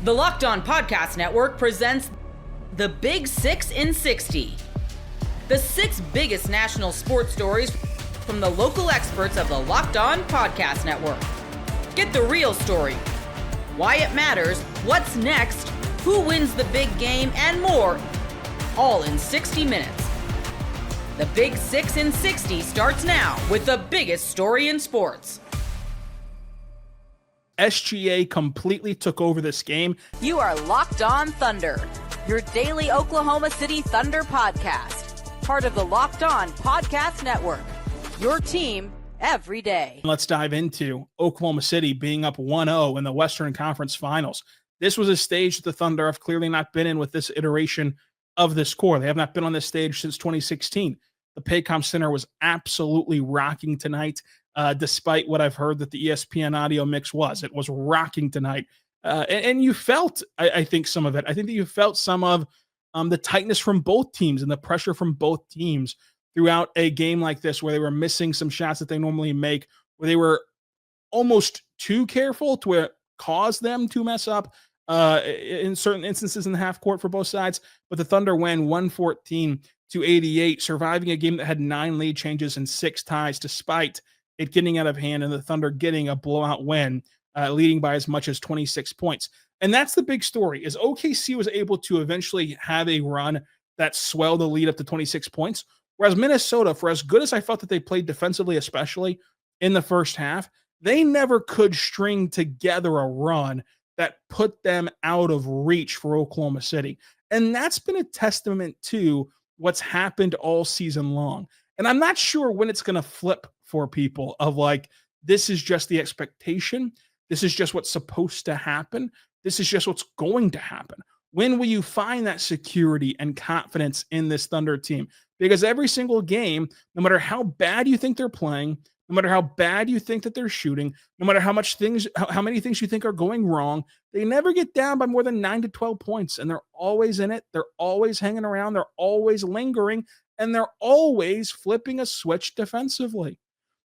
The Locked On Podcast Network presents the Big 6 in 60. The 6 biggest national sports stories from the local experts of the Locked On Podcast Network. Get the real story, why it matters, what's next, who wins the big game, and more, all in 60 minutes. The Big 6 in 60 starts now with the biggest story in sports. SGA completely took over this game. You are Locked On Thunder, your daily Oklahoma City Thunder podcast. Part of the Locked On Podcast Network, your team every day. Let's dive into Oklahoma City being up 1-0 in the Western Conference Finals. This was a stage that the Thunder have clearly not been in with this iteration of this core. They have not been on this stage since 2016. The Paycom Center was absolutely rocking tonight. Despite what I've heard that the ESPN audio mix was. It was rocking tonight. And you felt, I think, some of it. I think that you felt some of the tightness from both teams and the pressure from both teams throughout a game like this where they were missing some shots that they normally make, where they were almost too careful to where it caused them to mess up in certain instances in the half court for both sides. But the Thunder win 114-88, surviving a game that had 9 lead changes and 6 ties despite it getting out of hand and the Thunder getting a blowout win, leading by as much as 26 points. And that's the big story, is OKC was able to eventually have a run that swelled the lead up to 26 points, whereas Minnesota, for as good as I felt that they played defensively, especially in the first half, they never could string together a run that put them out of reach for Oklahoma City. And that's been a testament to what's happened all season long. And I'm not sure when it's going to flip for people of like, this is just the expectation. This is just what's supposed to happen. This is just what's going to happen. When will you find that security and confidence in this Thunder team? Because every single game, no matter how bad you think they're playing, no matter how bad you think that they're shooting, no matter how many things you think are going wrong, they never get down by more than 9 to 12 points. And they're always in it. They're always hanging around. They're always lingering. And they're always flipping a switch defensively.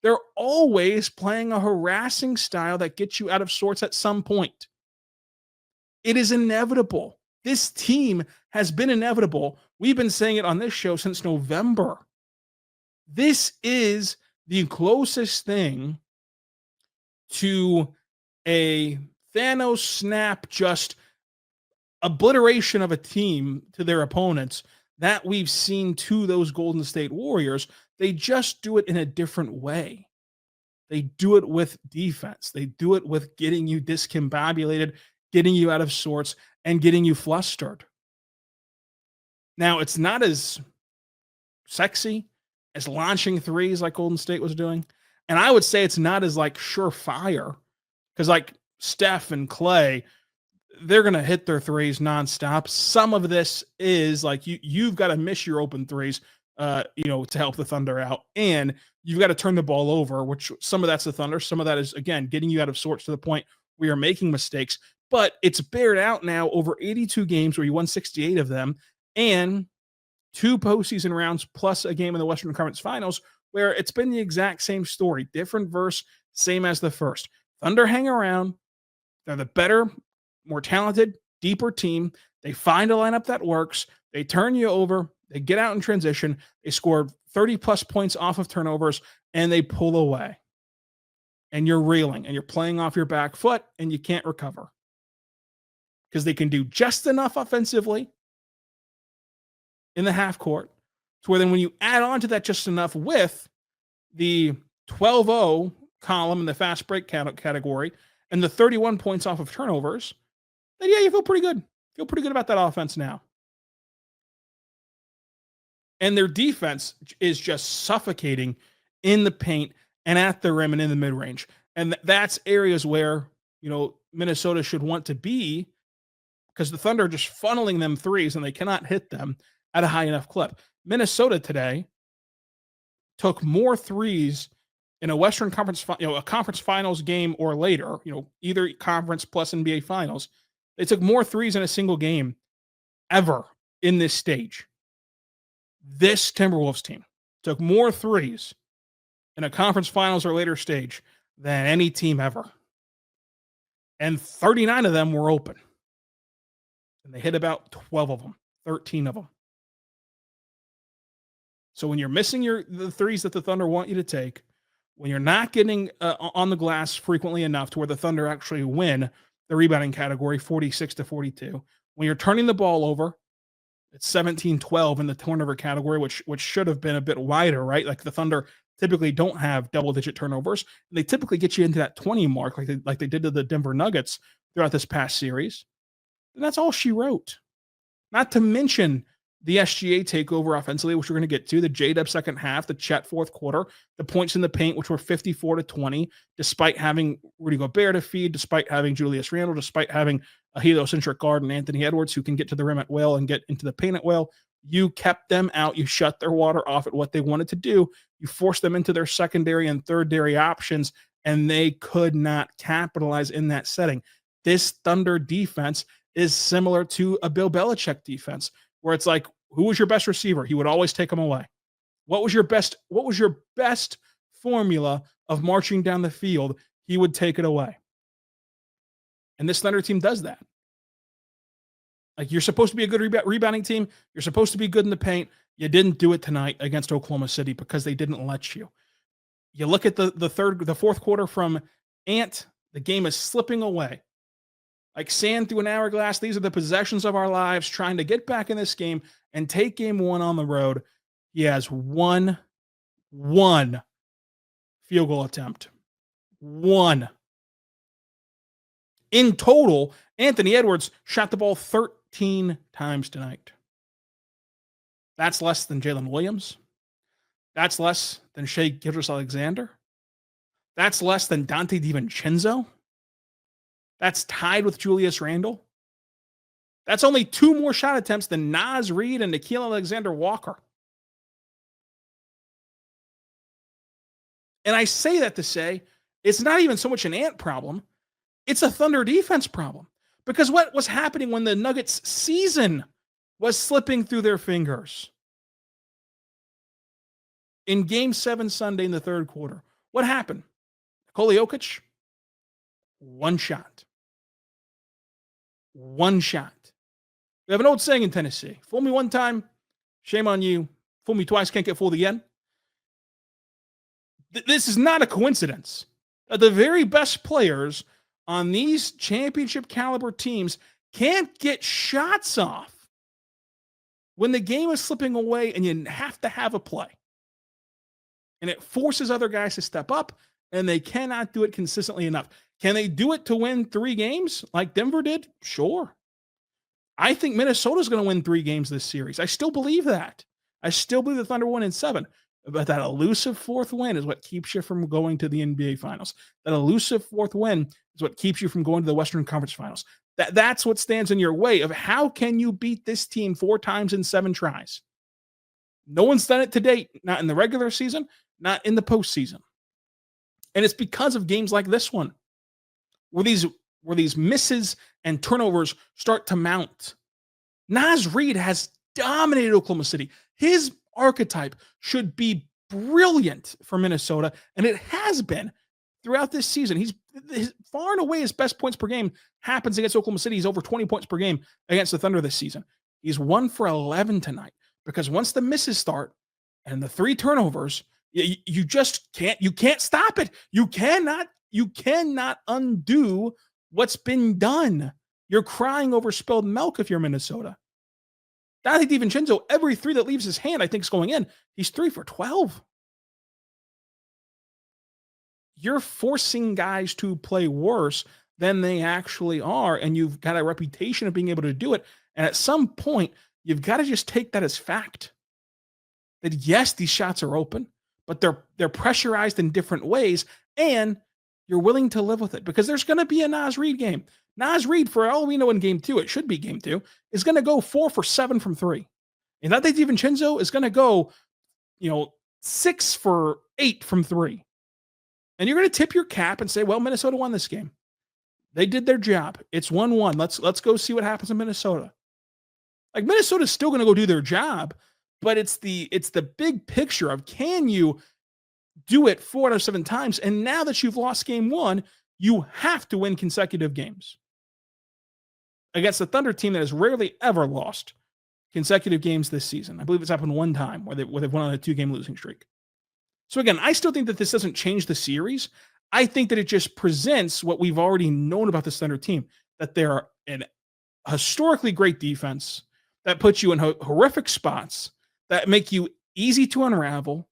They're always playing a harassing style that gets you out of sorts at some point. It is inevitable. This team has been inevitable. We've been saying it on this show since November. This is the closest thing to a Thanos snap, just obliteration of a team to their opponents that we've seen to those Golden State Warriors. They just do it in a different way. They do it with defense. They do it with getting you discombobulated, getting you out of sorts, and getting you flustered. Now, it's not as sexy as launching threes like Golden State was doing. And I would say it's not as like surefire, because like Steph and Clay, they're going to hit their threes nonstop. Some of this is like you've got to miss your open threes, to help the Thunder out. And you've got to turn the ball over, which some of that's the Thunder. Some of that is, again, getting you out of sorts to the point where you're making mistakes. But it's bared out now over 82 games where you won 68 of them, and 2 postseason rounds plus a game in the Western Conference Finals where it's been the exact same story. Different verse, same as the first. Thunder hang around. They're the better, more talented, deeper team. They find a lineup that works. They turn you over. They get out in transition. They score 30-plus points off of turnovers, and they pull away. And you're reeling, and you're playing off your back foot, and you can't recover. Because they can do just enough offensively in the half court to where then when you add on to that just enough with the 12-0 column in the fast break category and the 31 points off of turnovers, then yeah, you feel pretty good. Feel pretty good about that offense now. And their defense is just suffocating in the paint and at the rim and in the mid-range. And that's areas where, Minnesota should want to be, because the Thunder are just funneling them threes and they cannot hit them at a high enough clip. Minnesota today took more threes in a Western Conference, a conference finals game or later, either conference plus NBA finals. They took more threes in a single game ever in this stage. This Timberwolves team took more threes in a conference finals or later stage than any team ever. And 39 of them were open. and they hit about 12 of them, 13 of them. So when you're missing the threes that the Thunder want you to take, when you're not getting on the glass frequently enough to where the Thunder actually win the rebounding category 46-42, when you're turning the ball over, it's 17-12 in the turnover category, which should have been a bit wider, right? Like the Thunder typically don't have double-digit turnovers. And they typically get you into that 20 mark like they did to the Denver Nuggets throughout this past series. And that's all she wrote. Not to mention the SGA takeover offensively, which we're going to get to, the J-Dub second half, the Chet fourth quarter, the points in the paint, which were 54-20, despite having Rudy Gobert to feed, despite having Julius Randle, despite having a heliocentric guard and Anthony Edwards who can get to the rim at will and get into the paint at will. You kept them out. You shut their water off at what they wanted to do. You forced them into their secondary and thirdary options, and they could not capitalize in that setting. This Thunder defense is similar to a Bill Belichick defense, where it's like, who was your best receiver? He would always take them away. What was your best formula of marching down the field? He would take it away. And this Thunder team does that. Like, you're supposed to be a good rebounding team. You're supposed to be good in the paint. You didn't do it tonight against Oklahoma City because they didn't let you. You look at the fourth quarter from Ant, the game is slipping away. Like sand through an hourglass. These are the possessions of our lives, trying to get back in this game and take game one on the road. He has one field goal attempt. One. In total, Anthony Edwards shot the ball 13 times tonight. That's less than Jalen Williams. That's less than Shai Gilgeous-Alexander. That's less than Dante DiVincenzo. That's tied with Julius Randle. That's only 2 more shot attempts than Naz Reid and Nickeil Alexander-Walker. And I say that to say it's not even so much an Ant problem. It's a Thunder defense problem. Because what was happening when the Nuggets season was slipping through their fingers? In Game 7 Sunday in the third quarter, what happened? Nikola Jokic, one shot. One shot. We have an old saying in Tennessee: fool me one time, shame on you. Fool me twice, can't get fooled again. This is not a coincidence. The very best players on these championship caliber teams can't get shots off when the game is slipping away and you have to have a play. And it forces other guys to step up, and they cannot do it consistently enough. Can they do it to win 3 games like Denver did? Sure. I think Minnesota's going to win 3 games this series. I still believe that. I still believe the Thunder win in 7. But that elusive 4th win is what keeps you from going to the NBA Finals. That elusive 4th win is what keeps you from going to the Western Conference Finals. That's what stands in your way of how can you beat this team 4 times in 7 tries. No one's done it to date, not in the regular season, not in the postseason. And it's because of games like this one, where these misses and turnovers start to mount. Naz Reid has dominated Oklahoma City. His archetype should be brilliant for Minnesota, and it has been throughout this season. He's far and away his best points per game happens against Oklahoma City. He's over 20 points per game against the Thunder this season. He's 1 for 11 tonight, because once the misses start and the 3 turnovers, you just can't stop it. You cannot undo what's been done. You're crying over spilled milk if you're Minnesota. Dante DiVincenzo, every 3 that leaves his hand, I think, is going in. He's 3 for 12. You're forcing guys to play worse than they actually are, and you've got a reputation of being able to do it. And at some point, you've got to just take that as fact. That yes, these shots are open, but they're pressurized in different ways, and you're willing to live with it, because there's going to be a Naz Reid game. Naz Reid, for all we know in game 2, it should be game 2, is going to go 4 for 7 from 3. And Dante DiVincenzo is going to go, 6 for 8 from 3. And you're going to tip your cap and say, well, Minnesota won this game. They did their job. It's 1-1. Let's go see what happens in Minnesota. Like, Minnesota's still going to go do their job, but it's the big picture of, can you do it 4 out of 7 times? And now that you've lost game 1, you have to win consecutive games. against the Thunder team that has rarely ever lost consecutive games this season. I believe it's happened one time where they've won on a 2-game losing streak. So again, I still think that this doesn't change the series. I think that it just presents what we've already known about this Thunder team, that they're an historically great defense that puts you in horrific spots, that make you easy to unravel.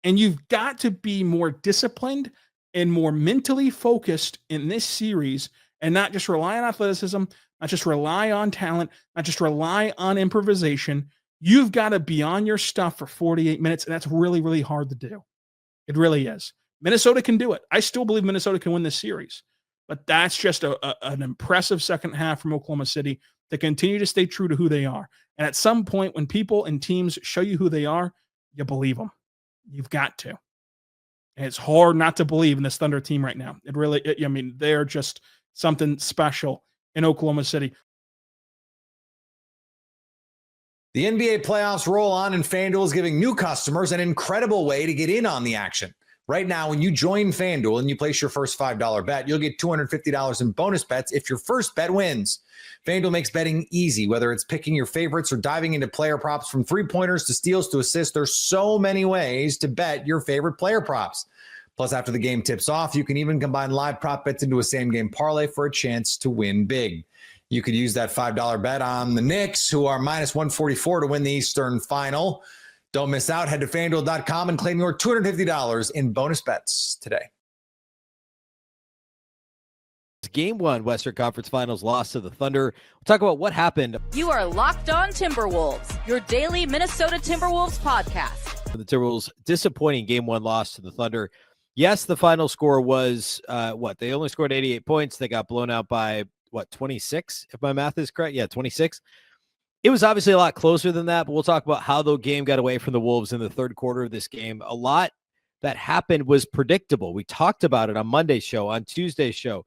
And you've got to be more disciplined and more mentally focused in this series and not just rely on athleticism, not just rely on talent, not just rely on improvisation. You've got to be on your stuff for 48 minutes, and that's really, really hard to do. It really is. Minnesota can do it. I still believe Minnesota can win this series, but that's just an impressive second half from Oklahoma City to continue to stay true to who they are. And at some point, when people and teams show you who they are, you believe them. You've got to. And it's hard not to believe in this Thunder team right now. They're just something special in Oklahoma City. The NBA playoffs roll on, and FanDuel is giving new customers an incredible way to get in on the action. Right now, when you join FanDuel and you place your first $5 bet, you'll get $250 in bonus bets if your first bet wins. FanDuel makes betting easy, whether it's picking your favorites or diving into player props from three-pointers to steals to assists. There's so many ways to bet your favorite player props. Plus, after the game tips off, you can even combine live prop bets into a same-game parlay for a chance to win big. You could use that $5 bet on the Knicks, who are minus 144 to win the Eastern Final. Don't miss out. Head to FanDuel.com and claim your $250 in bonus bets today. Game 1, Western Conference Finals loss to the Thunder. We'll talk about what happened. You are Locked On Timberwolves, your daily Minnesota Timberwolves podcast. The Timberwolves' disappointing Game 1 loss to the Thunder. Yes, the final score was, They only scored 88 points. They got blown out by, 26, if my math is correct? Yeah, 26. It was obviously a lot closer than that, but we'll talk about how the game got away from the Wolves in the third quarter of this game. A lot that happened was predictable. We talked about it on Monday's show, on Tuesday's show.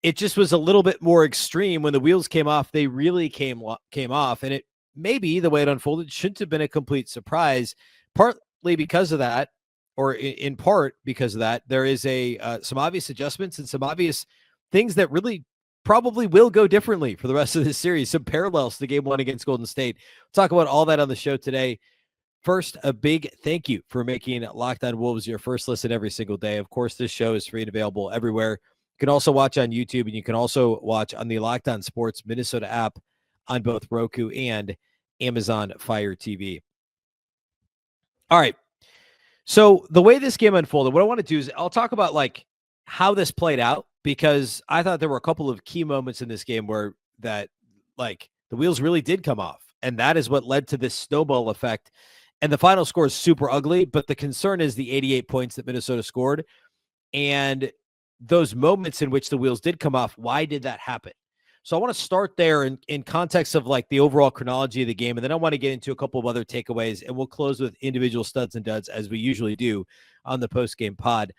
It just was a little bit more extreme. When the wheels came off, they really came off, and it maybe the way it unfolded shouldn't have been a complete surprise, partly because of that, or in part because of that. There is some obvious adjustments and some obvious things that really probably will go differently for the rest of this series. Some parallels to Game 1 against Golden State. We'll talk about all that on the show today. First, a big thank you for making Locked On Wolves your first listen every single day. Of course, this show is free and available everywhere. You can also watch on YouTube, and you can also watch on the Locked On Sports Minnesota app on both Roku and Amazon Fire TV. All right. So the way this game unfolded, what I want to do is I'll talk about how this played out, because I thought there were a couple of key moments in this game where the wheels really did come off. And that is what led to this snowball effect. And the final score is super ugly, but the concern is the 88 points that Minnesota scored. And those moments in which the wheels did come off, why did that happen? So I want to start there in context of the overall chronology of the game. And then I want to get into a couple of other takeaways, and we'll close with individual studs and duds as we usually do on the post-game pod.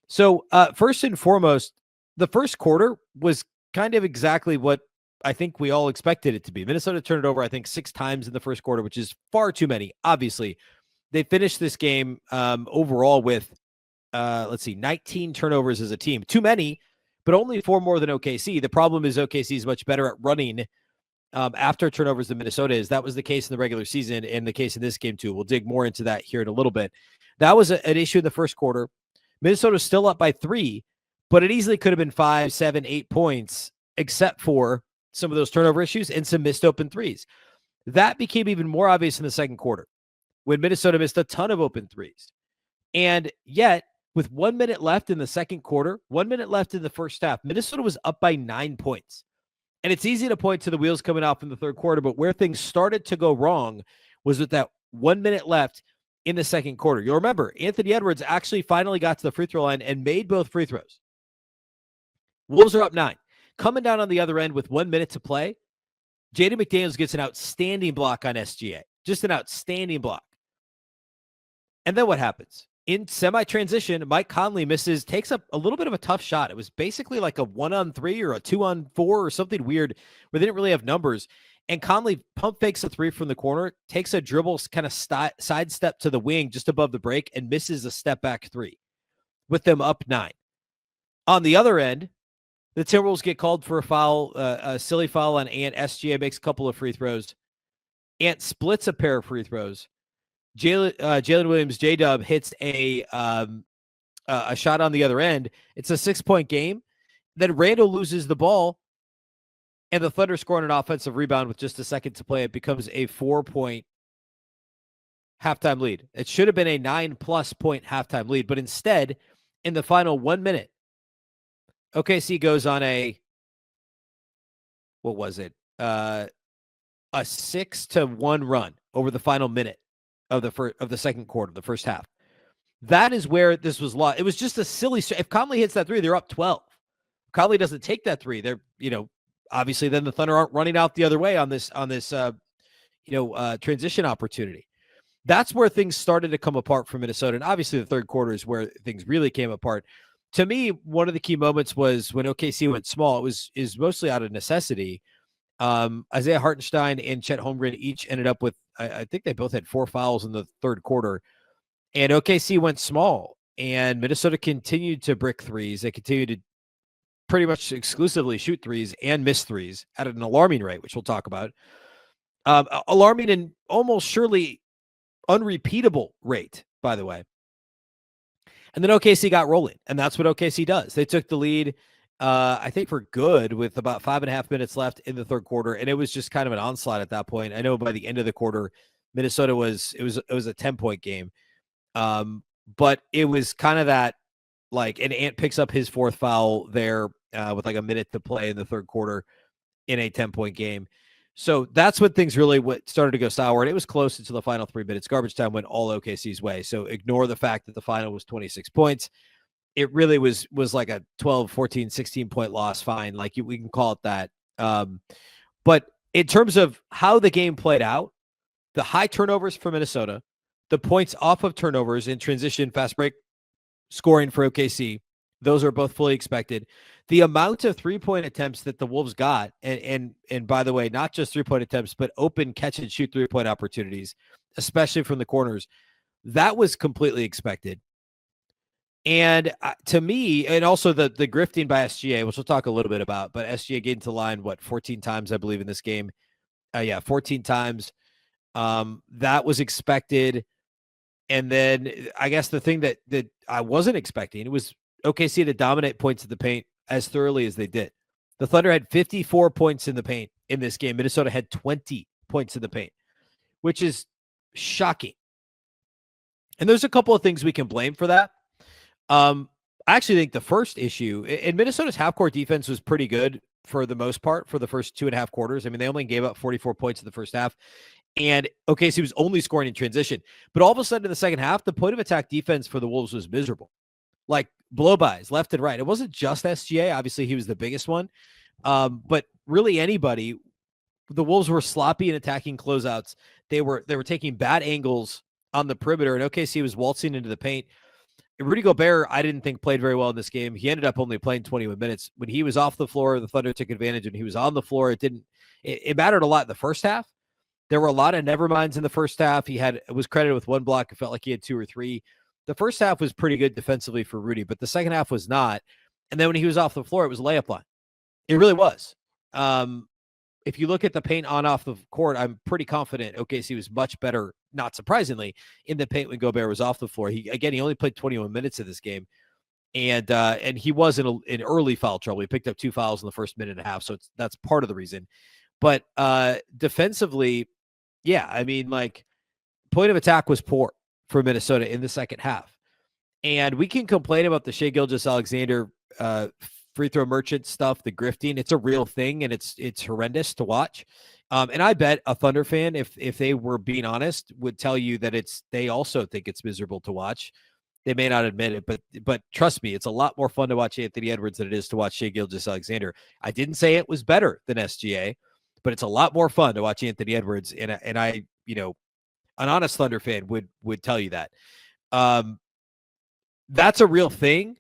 So first and foremost, the first quarter was kind of exactly what I think we all expected it to be. Minnesota turned it over, I think, 6 times in the first quarter, which is far too many. Obviously, they finished this game overall with, 19 turnovers as a team. Too many, but only 4 more than OKC. The problem is OKC is much better at running after turnovers than Minnesota is. That was the case in the regular season and the case in this game too. We'll dig more into that here in a little bit. That was an issue in the first quarter. Minnesota's still up by 3, but it easily could have been 5, 7, 8 points, except for some of those turnover issues and some missed open threes. That became even more obvious in the second quarter when Minnesota missed a ton of open threes. And yet, with 1 minute left in the second quarter, 1 minute left in the first half, Minnesota was up by 9 points. And it's easy to point to the wheels coming off in the third quarter, but where things started to go wrong was with that 1 minute left in the second quarter. You'll remember, Anthony Edwards actually finally got to the free throw line and made both free throws. Wolves are up 9. Coming down on the other end with 1 minute to play, Jaden McDaniels gets an outstanding block on SGA. Just an outstanding block. And then what happens? In semi-transition, Mike Conley takes up a little bit of a tough shot. It was basically like a 1-on-3 or a 2-on-4 or something weird where they didn't really have numbers. And Conley pump fakes a 3 from the corner, takes a dribble, kind of sidestep to the wing just above the break, and misses a step-back 3 with them up 9. On the other end, The Timberwolves get called for a foul, a silly foul on Ant. SGA makes a couple of free throws. Ant splits a pair of free throws. Jalen Williams, J-Dub, hits a shot on the other end. It's a 6-point game. Then Randall loses the ball, and the Thunder score on an offensive rebound with just a second to play. It becomes a 4-point halftime lead. It should have been a 9+ point halftime lead, but instead, in the final 1 minute, OKC goes on a, what was it? A 6-1 run over the final minute of the second quarter, the first half. That is where this was lost. It was just a silly. If Conley hits that three, they're up 12. If Conley doesn't take that three, they're, obviously then the Thunder aren't running out the other way on this transition opportunity. That's where things started to come apart for Minnesota. And obviously the third quarter is where things really came apart. To me, one of the key moments was when OKC went small. Is mostly out of necessity. Isaiah Hartenstein and Chet Holmgren each ended up with, I think they both had 4 fouls in the third quarter. And OKC went small, and Minnesota continued to brick threes. They continued to pretty much exclusively shoot threes and miss threes at an alarming rate, which we'll talk about. Alarming and almost surely unrepeatable rate, by the way. And then OKC got rolling, and that's what OKC does. They took the lead, I think, for good with about 5.5 minutes left in the third quarter, and it was just kind of an onslaught at that point. I know by the end of the quarter, Minnesota was a 10-point game. But it was kind of that, like, and Ant picks up his 4th foul there with like a minute to play in the third quarter in a 10-point game. So that's when things really started to go sour, and it was close until the final 3 minutes. Garbage time went all OKC's way. So ignore the fact that the final was 26 points. It really was like a 12, 14, 16-point loss. Fine. Like we can call it that. But in terms of how the game played out, the high turnovers for Minnesota, the points off of turnovers in transition, fast break scoring for OKC, those are both fully expected. The amount of 3-point attempts that the Wolves got, and by the way, not just 3-point attempts, but open catch and shoot 3-point opportunities, especially from the corners, that was completely expected. And to me, and also the grifting by SGA, which we'll talk a little bit about, but SGA getting to line, 14 times, I believe, in this game. 14 times. That was expected. And then I guess the thing that I wasn't expecting, it was OKC to dominate points in the paint as thoroughly as they did. The Thunder had 54 points in the paint in this game. Minnesota had 20 points in the paint, which is shocking. And there's a couple of things we can blame for that. I actually think the first issue, and Minnesota's half-court defense was pretty good for the most part for the first 2.5 quarters. I mean, they only gave up 44 points in the first half. And OKC was only scoring in transition. But all of a sudden in the second half, the point of attack defense for the Wolves was miserable. Like blow-bys left and right. It wasn't just SGA. Obviously, he was the biggest one. But really anybody, the Wolves were sloppy in attacking closeouts. They were taking bad angles on the perimeter, and OKC was waltzing into the paint. Rudy Gobert, I didn't think played very well in this game. He ended up only playing 21 minutes. When he was off the floor, the Thunder took advantage. When he was on the floor, it mattered a lot in the first half. There were a lot of never minds in the first half. He was credited with 1 block. It felt like he had 2 or 3. The first half was pretty good defensively for Rudy, but the second half was not. And then when he was off the floor, it was a layup line. It really was. If you look at the paint on off the court, I'm pretty confident OKC was much better, not surprisingly, in the paint when Gobert was off the floor. He only played 21 minutes of this game. And he was in early foul trouble. He picked up 2 fouls in the first minute and a half. So that's part of the reason. But defensively, yeah, I mean, like, point of attack was poor for Minnesota in the second half. And we can complain about the Shai Gilgeous-Alexander free throw merchant stuff, the grifting. It's a real thing, and it's horrendous to watch. And I bet a Thunder fan, if they were being honest, would tell you that they also think it's miserable to watch. They may not admit it, but trust me, it's a lot more fun to watch Anthony Edwards than it is to watch Shai Gilgeous-Alexander. I didn't say it was better than SGA, but it's a lot more fun to watch Anthony Edwards. And I, an honest Thunder fan would tell you that. That's a real thing.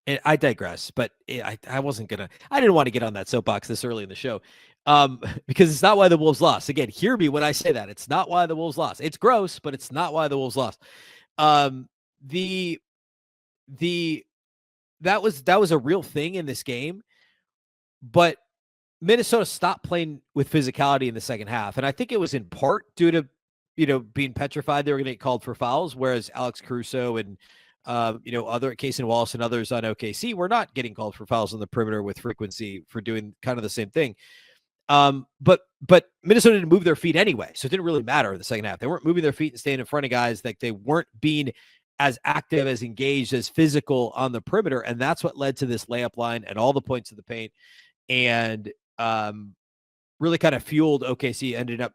And I digress, but I didn't want to get on that soapbox this early in the show, because it's not why the Wolves lost. Again, hear me when I say that. It's not why the Wolves lost. It's gross, but it's not why the Wolves lost. The that was a real thing in this game, but Minnesota stopped playing with physicality in the second half. And I think it was in part due to, being petrified they were going to get called for fouls, whereas Alex Caruso and, other Casey Wallace and others on OKC were not getting called for fouls on the perimeter with frequency for doing kind of the same thing. But Minnesota didn't move their feet anyway, so it didn't really matter in the second half. They weren't moving their feet and staying in front of guys. Like, they weren't being as active, as engaged, as physical on the perimeter, and that's what led to this layup line and all the points of the paint. And really kind of fueled OKC. Ended up,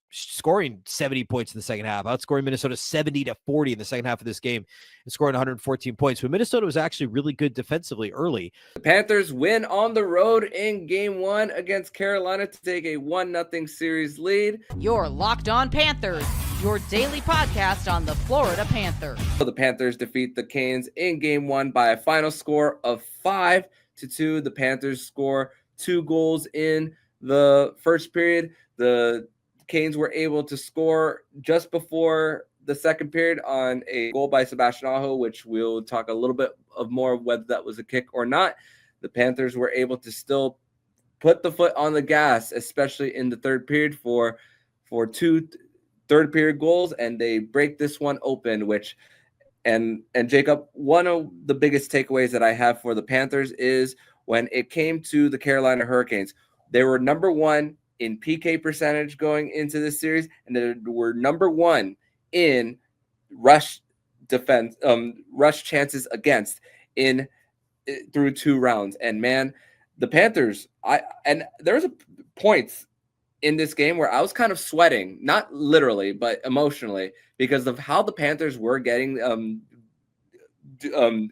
scoring 70 points in the second half, outscoring Minnesota 70-40 in the second half of this game, and scoring 114 points. But Minnesota was actually really good defensively early. The Panthers win on the road in Game 1 against Carolina to take a 1-0 series lead. Your Locked On Panthers, your daily podcast on the Florida Panthers. The Panthers defeat the Canes in Game 1 by a final score of 5-2. The Panthers score 2 goals in the first period. The Canes were able to score just before the second period on a goal by Sebastian Aho, which we'll talk a little bit of more of whether that was a kick or not. The Panthers were able to still put the foot on the gas, especially in the third period for 2 third period goals, and they break this one open, which and Jacob, one of the biggest takeaways that I have for the Panthers is when it came to the Carolina Hurricanes, they were number 1 in PK percentage going into this series, and they were number 1 in rush defense, rush chances against through 2 rounds. And man, the Panthers, there was points in this game where I was kind of sweating, not literally, but emotionally, because of how the Panthers were getting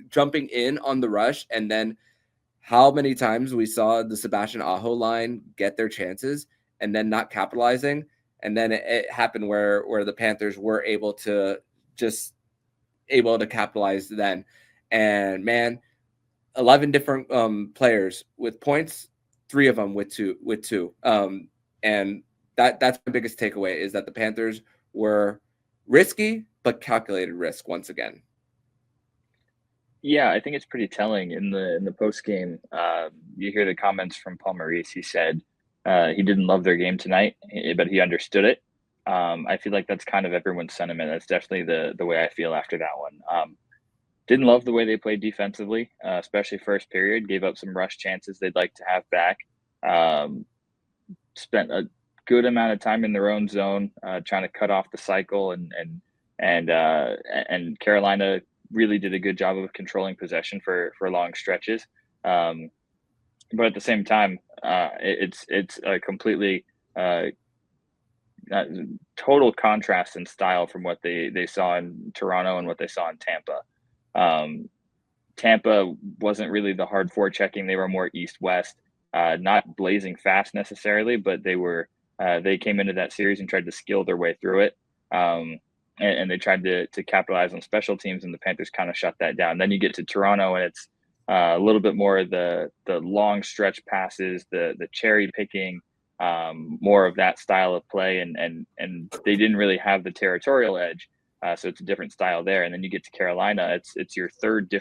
jumping in on the rush, and then how many times we saw the Sebastian Aho line get their chances and then not capitalizing. And then it happened where the Panthers were able to capitalize then. And man, 11 different players with points, 3 of them with two. And that's the biggest takeaway, is that the Panthers were risky, but calculated risk once again. Yeah, I think it's pretty telling in the post game. You hear the comments from Paul Maurice. He said he didn't love their game tonight, but he understood it. I feel like that's kind of everyone's sentiment. That's definitely the way I feel after that one. Didn't love the way they played defensively, especially first period. Gave up some rush chances they'd like to have back. Spent a good amount of time in their own zone, trying to cut off the cycle, and Carolina really did a good job of controlling possession for long stretches. But at the same time, it's a completely total contrast in style from what they saw in Toronto and what they saw in Tampa. Tampa wasn't really the hard forechecking. They were more east-west, not blazing fast necessarily, but they came into that series and tried to skill their way through it. And they tried to capitalize on special teams, and the Panthers kind of shut that down. Then you get to Toronto, and it's a little bit more the long stretch passes, the cherry picking, more of that style of play, and they didn't really have the territorial edge, so it's a different style there. And then you get to Carolina, it's your third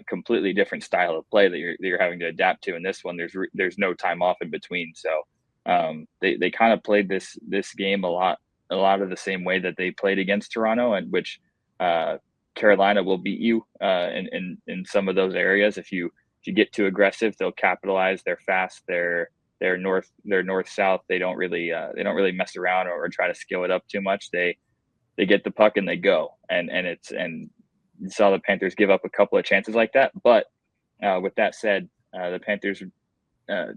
completely different style of play that you're having to adapt to. In this one, there's no time off in between, so they kind of played this game a lot of the same way that they played against Toronto, and which Carolina will beat you in some of those areas. If you get too aggressive, they'll capitalize. They're fast. They're north south. They don't really mess around or try to skill it up too much. They get the puck and they go. And you saw the Panthers give up a couple of chances like that. But with that said, the Panthers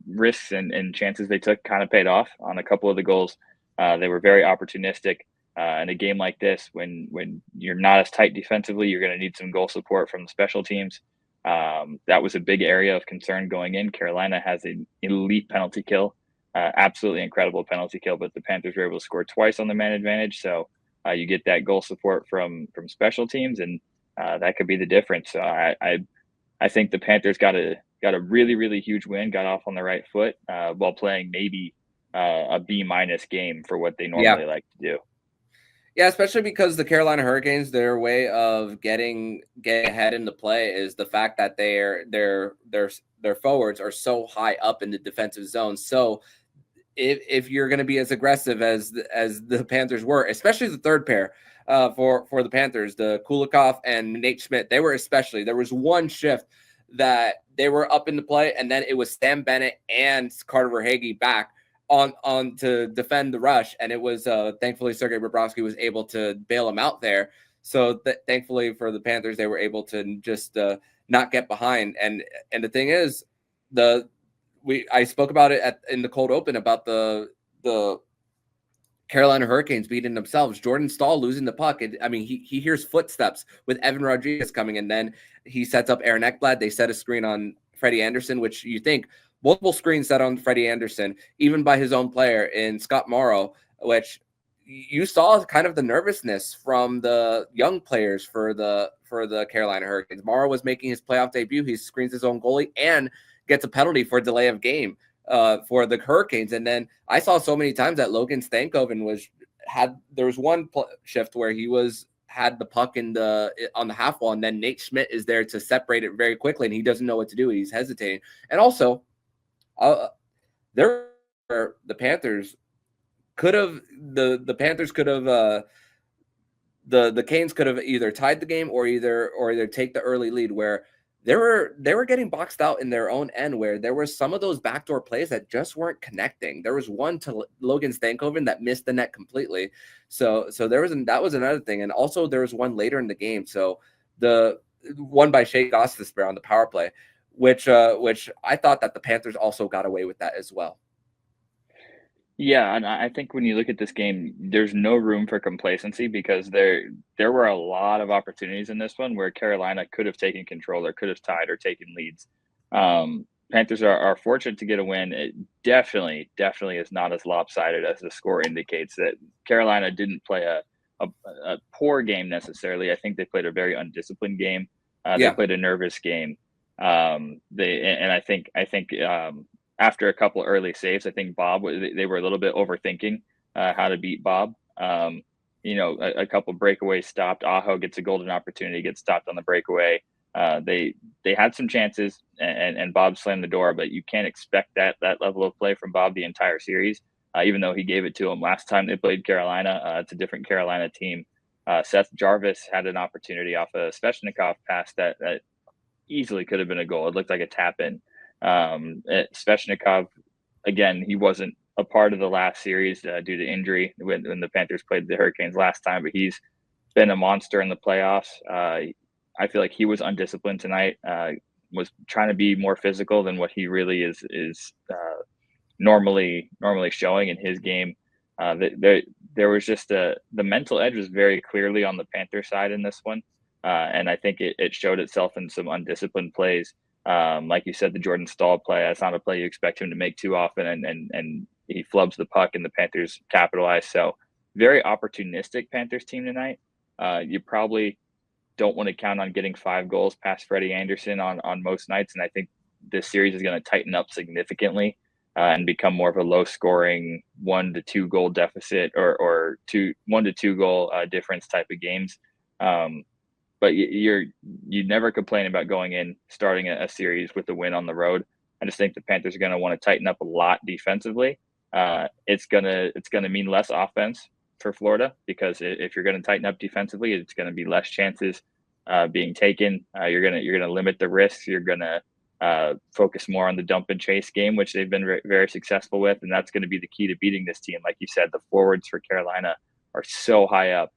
risks and chances they took kind of paid off on a couple of the goals. They were very opportunistic. In a game like this, when you're not as tight defensively, you're going to need some goal support from the special teams. That was a big area of concern going in. Carolina has an elite penalty kill, absolutely incredible penalty kill, but the Panthers were able to score twice on the man advantage. So you get that goal support from special teams, and that could be the difference. So I think the Panthers got a really, really huge win, got off on the right foot while playing maybe a B- game for what they normally like to do. Yeah, especially because the Carolina Hurricanes, their way of getting ahead in the play is the fact that their forwards are so high up in the defensive zone. So if you're going to be as aggressive as the Panthers were, especially the third pair for the Panthers, the Kulikov and Nate Schmidt, there was one shift that they were up in the play, and then it was Sam Bennett and Carter Verhaeghe back on to defend the rush, and it was thankfully Sergei Bobrovsky was able to bail him out there. So thankfully for the Panthers, they were able to just not get behind. And the thing is, I spoke about it in the cold open about the Carolina Hurricanes beating themselves. Jordan Staal losing the puck. He hears footsteps with Evan Rodriguez coming, and then he sets up Aaron Ekblad. They set a screen on Freddie Anderson, which you think multiple screens set on Freddie Anderson, even by his own player in Scott Morrow, which you saw kind of the nervousness from the young players for the Carolina Hurricanes. Morrow was making his playoff debut. He screens his own goalie and gets a penalty for delay of game for the Hurricanes. And then I saw so many times that Logan Stankoven there was one shift where he had the puck on the half wall, and then Nate Schmidt is there to separate it very quickly, and he doesn't know what to do. He's hesitating. And also, the Panthers could have the Canes could have either tied the game or either take the early lead, where they were getting boxed out in their own end, where there were some of those backdoor plays that just weren't connecting. There was one to Logan Stankoven that missed the net completely. So that was another thing. And also there was one later in the game. So the one by Shea Gostisbehere on the power play, which I thought that the Panthers also got away with that as well. Yeah, and I think when you look at this game, there's no room for complacency, because there were a lot of opportunities in this one where Carolina could have taken control or could have tied or taken leads. Panthers are fortunate to get a win. It definitely is not as lopsided as the score indicates. That Carolina didn't play a poor game necessarily. I think they played a very undisciplined game. They played a nervous game. I think after a couple early saves, I think they were a little bit overthinking how to beat Bob. A couple breakaways stopped. Aho gets a golden opportunity, gets stopped on the breakaway. They had some chances, and Bob slammed the door, but you can't expect that level of play from Bob the entire series, even though he gave it to him last time they played Carolina. It's a different Carolina team. Seth Jarvis had an opportunity off a Svechnikov pass that easily could have been a goal. It looked like a tap-in. Svechnikov, again, he wasn't a part of the last series due to injury when the Panthers played the Hurricanes last time, but he's been a monster in the playoffs. I feel like he was undisciplined tonight, was trying to be more physical than what he really is normally showing in his game. There was just the mental edge was very clearly on the Panther side in this one. And I think it showed itself in some undisciplined plays. Like you said, the Jordan Staal play, that's not a play you expect him to make too often, and he flubs the puck and the Panthers capitalize. So very opportunistic Panthers team tonight. You probably don't want to count on getting 5 goals past Freddie Anderson on most nights, and I think this series is going to tighten up significantly and become more of a low scoring 1 to 2 goal deficit or 1 to 2 goal difference type of games. But you never complain about going in, starting a series with a win on the road. I just think the Panthers are going to want to tighten up a lot defensively. It's gonna mean less offense for Florida, because if you're going to tighten up defensively, it's going to be less chances being taken. You're gonna limit the risks. You're gonna focus more on the dump and chase game, which they've been very successful with, and that's going to be the key to beating this team. Like you said, the forwards for Carolina are so high up.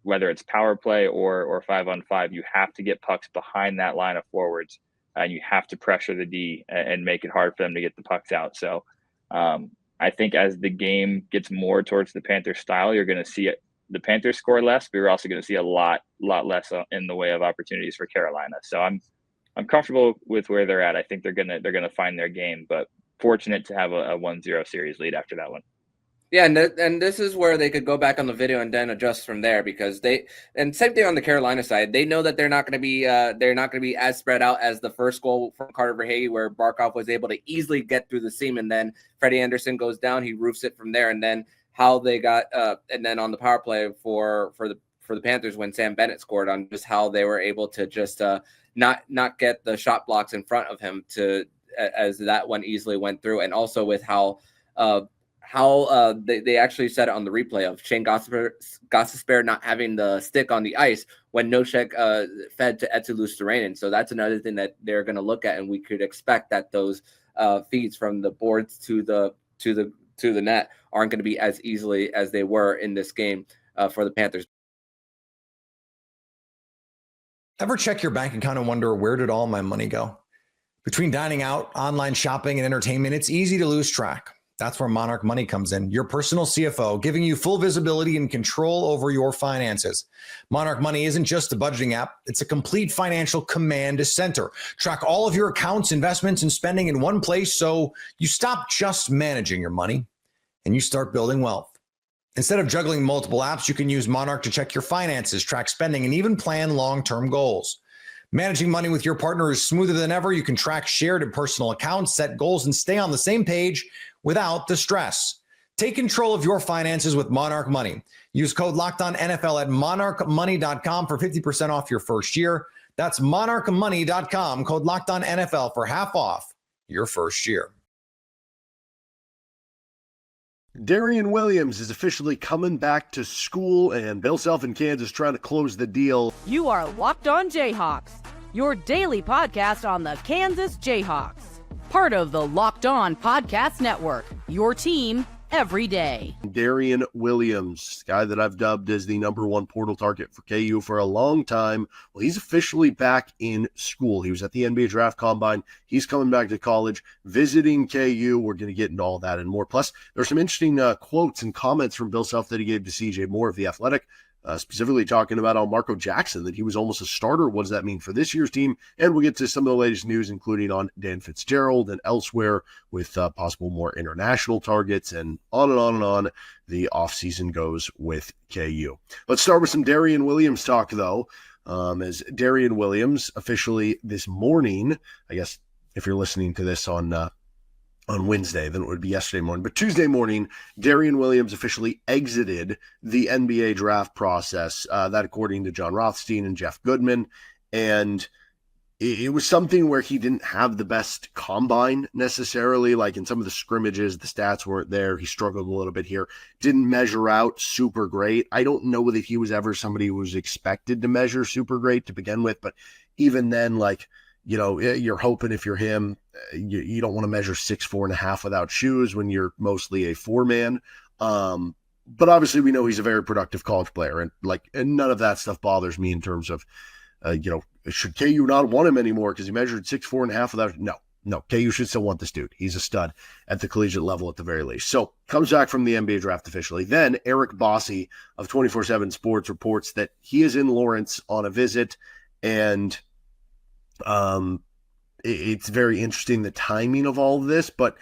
Whether it's power play or 5-on-5, you have to get pucks behind that line of forwards, and you have to pressure the D and make it hard for them to get the pucks out. So I think as the game gets more towards the Panthers style, you're going to see the Panthers score less, but you're also going to see a lot less in the way of opportunities for Carolina. So I'm comfortable with where they're at. I think they're gonna find their game, but fortunate to have a 1-0 series lead after that one. Yeah, and this is where they could go back on the video and then adjust from there, because same thing on the Carolina side. They know that they're not going to be as spread out as the first goal from Carter Verhaeghe, where Barkov was able to easily get through the seam, and then Freddie Anderson goes down, he roofs it from there, and then how they got, and then on the power play for the Panthers when Sam Bennett scored, on just how they were able to just not get the shot blocks in front of him as that one easily went through, and also with how they actually said it on the replay of Shane Gostisbehere not having the stick on the ice when Nosek fed to Eetu Luostarinen. So that's another thing that they're going to look at, and we could expect that those feeds from the boards to the net aren't going to be as easily as they were in this game for the Panthers. Ever check your bank account and wonder, where did all my money go? Between dining out, online shopping, and entertainment, it's easy to lose track. That's where Monarch Money comes in, your personal CFO, giving you full visibility and control over your finances. Monarch Money isn't just a budgeting app. It's a complete financial command center. Track all of your accounts, investments, and spending in one place so you stop just managing your money and you start building wealth. Instead of juggling multiple apps, you can use Monarch to check your finances, track spending, and even plan long-term goals. Managing money with your partner is smoother than ever. You can track shared and personal accounts, set goals, and stay on the same page without the stress. Take control of your finances with Monarch Money. Use code LOCKEDONNFL at monarchmoney.com for 50% off your first year. That's monarchmoney.com, code LOCKEDONNFL for half off your first year. Darian Williams is officially coming back to school, and Bill Self in Kansas trying to close the deal. You are Locked On Jayhawks, your daily podcast on the Kansas Jayhawks. Part of the Locked On Podcast Network, your team every day. Darian Williams, guy that I've dubbed as the number one portal target for KU for a long time. Well, he's officially back in school. He was at the NBA Draft Combine. He's coming back to college, visiting KU. We're going to get into all that and more. Plus, there's some interesting quotes and comments from Bill Self that he gave to CJ Moore of The Athletic, specifically talking about Marco Jackson, that he was almost a starter. What does that mean for this year's team? And we'll get to some of the latest news, including on Dan Fitzgerald and elsewhere with possible more international targets, and on and on and on the offseason goes with KU. Let's start with some Darian Williams talk, though, as Darian Williams officially this morning, I guess if you're listening to this on Wednesday, then it would be yesterday morning. But Tuesday morning, Darian Williams officially exited the NBA draft process, that according to John Rothstein and Jeff Goodman. And it was something where he didn't have the best combine necessarily. Like in some of the scrimmages, the stats weren't there. He struggled a little bit here. Didn't measure out super great. I don't know that he was ever somebody who was expected to measure super great to begin with. But even then, like, you know, you're hoping if you're him, you don't want to measure 6'4.5" without shoes when you're mostly a 4-man. But obviously we know he's a very productive college player, and none of that stuff bothers me in terms of, should KU not want him anymore because he measured 6'4.5" without? No, KU should still want this dude. He's a stud at the collegiate level at the very least. So comes back from the NBA draft officially. Then Eric Bossy of 24/7 Sports reports that he is in Lawrence on a visit, and it's very interesting, the timing of all of this, but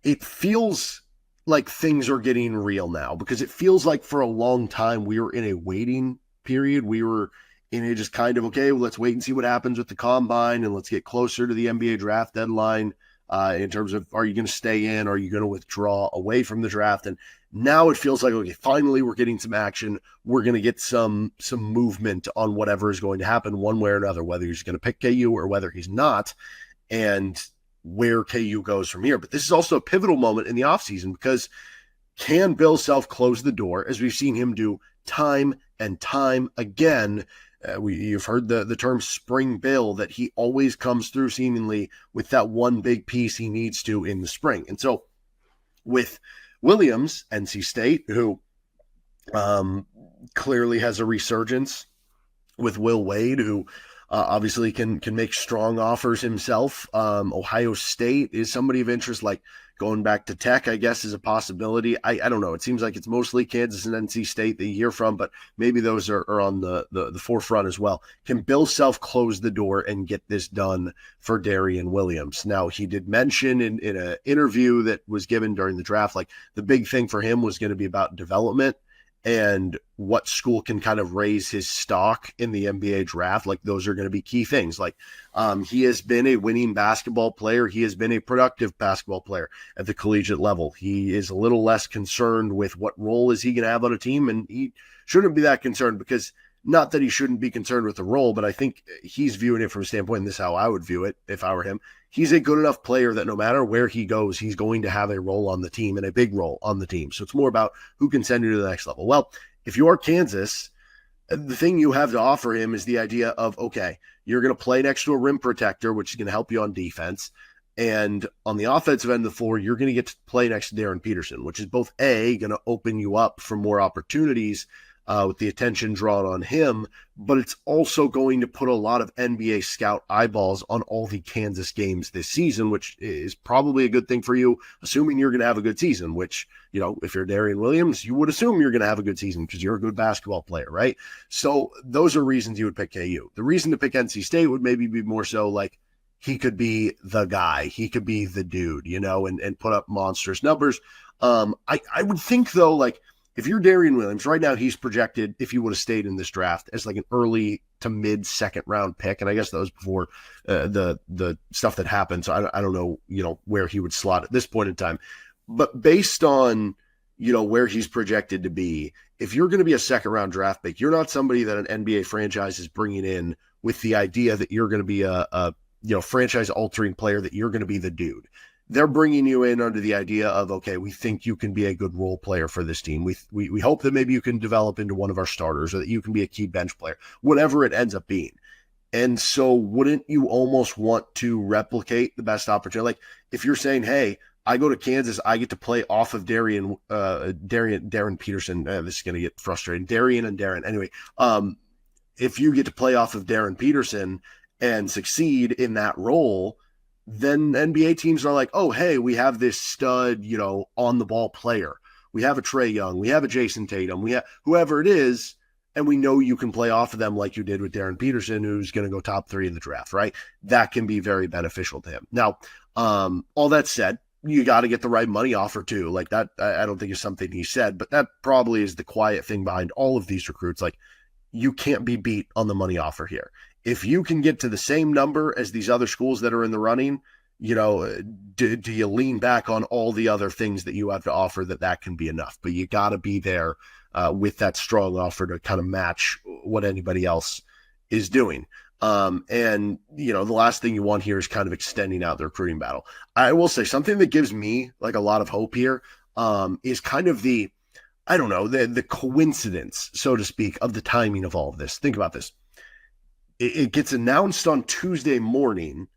it feels like things are getting real now, because it feels like for a long time we were in a waiting period. We were in a just kind of, okay, well, let's wait and see what happens with the combine, and let's get closer to the NBA draft deadline in terms of, are you going to stay in? Are you going to withdraw away from the draft? And now it feels like, okay, finally we're getting some action. We're going to get some movement on whatever is going to happen one way or another, whether he's going to pick KU or whether he's not, and where KU goes from here. But this is also a pivotal moment in the offseason, because can Bill Self close the door, as we've seen him do time and time again? You've heard the term spring Bill, that he always comes through seemingly with that one big piece he needs to in the spring. And so with Williams, NC State, who clearly has a resurgence, with Will Wade, who obviously can make strong offers himself. Ohio State is somebody of interest, like going back to Tech, I guess, is a possibility. I don't know. It seems like it's mostly Kansas and NC State that you hear from, but maybe those are on the forefront as well. Can Bill Self close the door and get this done for Darian Williams? Now, he did mention in an interview that was given during the draft, like the big thing for him was going to be about development. and what school can kind of raise his stock in the NBA draft. Like, those are going to be key things. Like, he has been a winning basketball player. He has been a productive basketball player at the collegiate level. He is a little less concerned with what role is he going to have on a team. And he shouldn't be that concerned, because not that he shouldn't be concerned with the role, but I think he's viewing it from a standpoint, and this is how I would view it if I were him. He's a good enough player that no matter where he goes, he's going to have a role on the team, and a big role on the team. So it's more about who can send you to the next level. Well, if you are Kansas, the thing you have to offer him is the idea of, okay, you're going to play next to a rim protector, which is going to help you on defense. And on the offensive end of the floor, you're going to get to play next to Darren Peterson, which is both going to open you up for more opportunities with the attention drawn on him, but it's also going to put a lot of NBA scout eyeballs on all the Kansas games this season, which is probably a good thing for you, assuming you're going to have a good season, which, if you're Darian Williams, you would assume you're going to have a good season because you're a good basketball player, right? So those are reasons you would pick KU. The reason to pick NC State would maybe be more so like, he could be the guy, he could be the dude, and put up monstrous numbers. I would think, though, like, if you're Darian Williams, right now he's projected, if he would have stayed in this draft, as like an early to mid second round pick. And I guess that was before the stuff that happened. So I don't know, where he would slot at this point in time. But based on, where he's projected to be, if you're going to be a second round draft pick, you're not somebody that an NBA franchise is bringing in with the idea that you're going to be a franchise altering player, that you're going to be the dude. They're bringing you in under the idea of, okay, we think you can be a good role player for this team. We hope that maybe you can develop into one of our starters, or that you can be a key bench player, whatever it ends up being. And so wouldn't you almost want to replicate the best opportunity? Like, if you're saying, hey, I go to Kansas, I get to play off of Darren Peterson. This is going to get frustrating. Darren. Anyway, if you get to play off of Darren Peterson and succeed in that role, then NBA teams are like, oh, hey, we have this stud, on the ball player. We have a Trae Young. We have a Jason Tatum. We have whoever it is, and we know you can play off of them like you did with Darren Peterson, who's going to go top 3 in the draft, right? That can be very beneficial to him. Now, all that said, you got to get the right money offer too. Like, that, I don't think is something he said, but that probably is the quiet thing behind all of these recruits. Like, you can't be beat on the money offer here. If you can get to the same number as these other schools that are in the running, do you lean back on all the other things that you have to offer that can be enough? But you got to be there with that strong offer to kind of match what anybody else is doing. And the last thing you want here is kind of extending out the recruiting battle. I will say something that gives me like a lot of hope here is kind of the coincidence, so to speak, of the timing of all of this. Think about this. It gets announced on Tuesday morning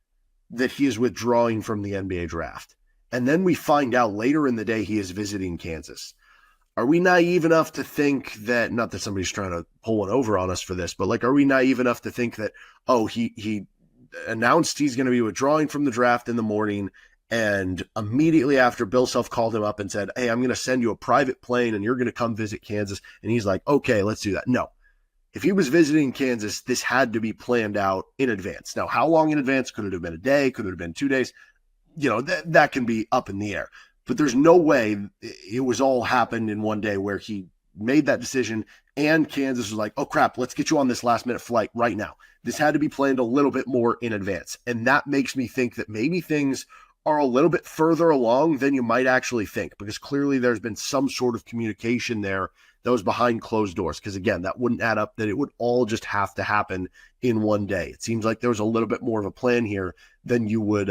that he is withdrawing from the NBA draft. And then we find out later in the day he is visiting Kansas. Are we naive enough to think that, not that somebody's trying to pull one over on us for this, but like, are we naive enough to think that, oh, he announced he's going to be withdrawing from the draft in the morning, and immediately after Bill Self called him up and said, hey, I'm going to send you a private plane and you're going to come visit Kansas. And he's like, okay, let's do that. No. If he was visiting Kansas, this had to be planned out in advance. Now, how long in advance? Could it have been a day? Could it have been 2 days? That can be up in the air. But there's no way it was all happened in one day where he made that decision and Kansas was like, oh, crap, let's get you on this last-minute flight right now. This had to be planned a little bit more in advance. And that makes me think that maybe things are a little bit further along than you might actually think, because clearly there's been some sort of communication there that was behind closed doors. Because again, that wouldn't add up that it would all just have to happen in one day. It seems like there was a little bit more of a plan here than you would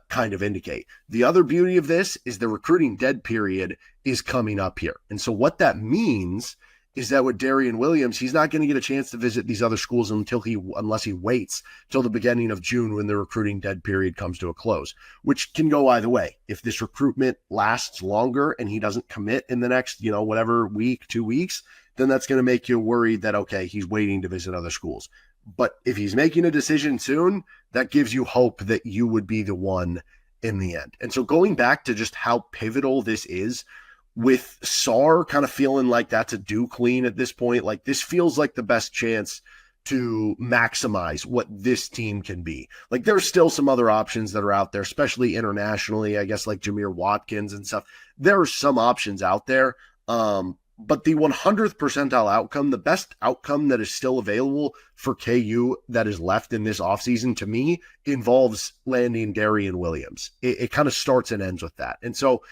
kind of indicate. The other beauty of this is the recruiting dead period is coming up here. And so what that means is that with Darian Williams, he's not going to get a chance to visit these other schools unless he waits till the beginning of June when the recruiting dead period comes to a close, which can go either way. If this recruitment lasts longer and he doesn't commit in the next, whatever week, 2 weeks, then that's going to make you worried that, okay, he's waiting to visit other schools. But if he's making a decision soon, that gives you hope that you would be the one in the end. And so going back to just how pivotal this is, with Sarr kind of feeling like that's a do clean at this point, like this feels like the best chance to maximize what this team can be. Like there's still some other options that are out there, especially internationally, I guess like Jameer Watkins and stuff. There are some options out there. But the 100th percentile outcome, the best outcome that is still available for KU that is left in this offseason, to me, involves landing Darian Williams. It kind of starts and ends with that. And so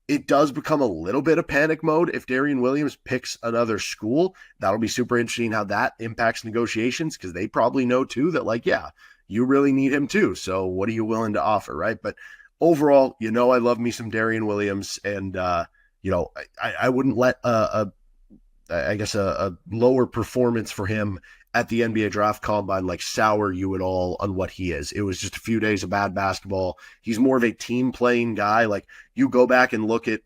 it does become a little bit of panic mode if Darian Williams picks another school. That'll be super interesting how that impacts negotiations, because they probably know too that, like, yeah, you really need him too. So what are you willing to offer, right? But overall, I love me some Darian Williams, and I wouldn't let a lower performance for him at the NBA draft combine like sour you at all on what he is. It was just a few days of bad basketball. He's more of a team playing guy. Like, you go back and look at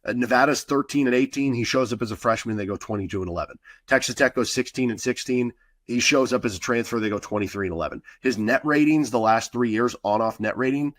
Nevada's 13-18. He shows up as a freshman. They go 22-11. Texas Tech goes 16-16. He shows up as a transfer. They go 23-11. His net ratings the last 3 years, on-off net rating,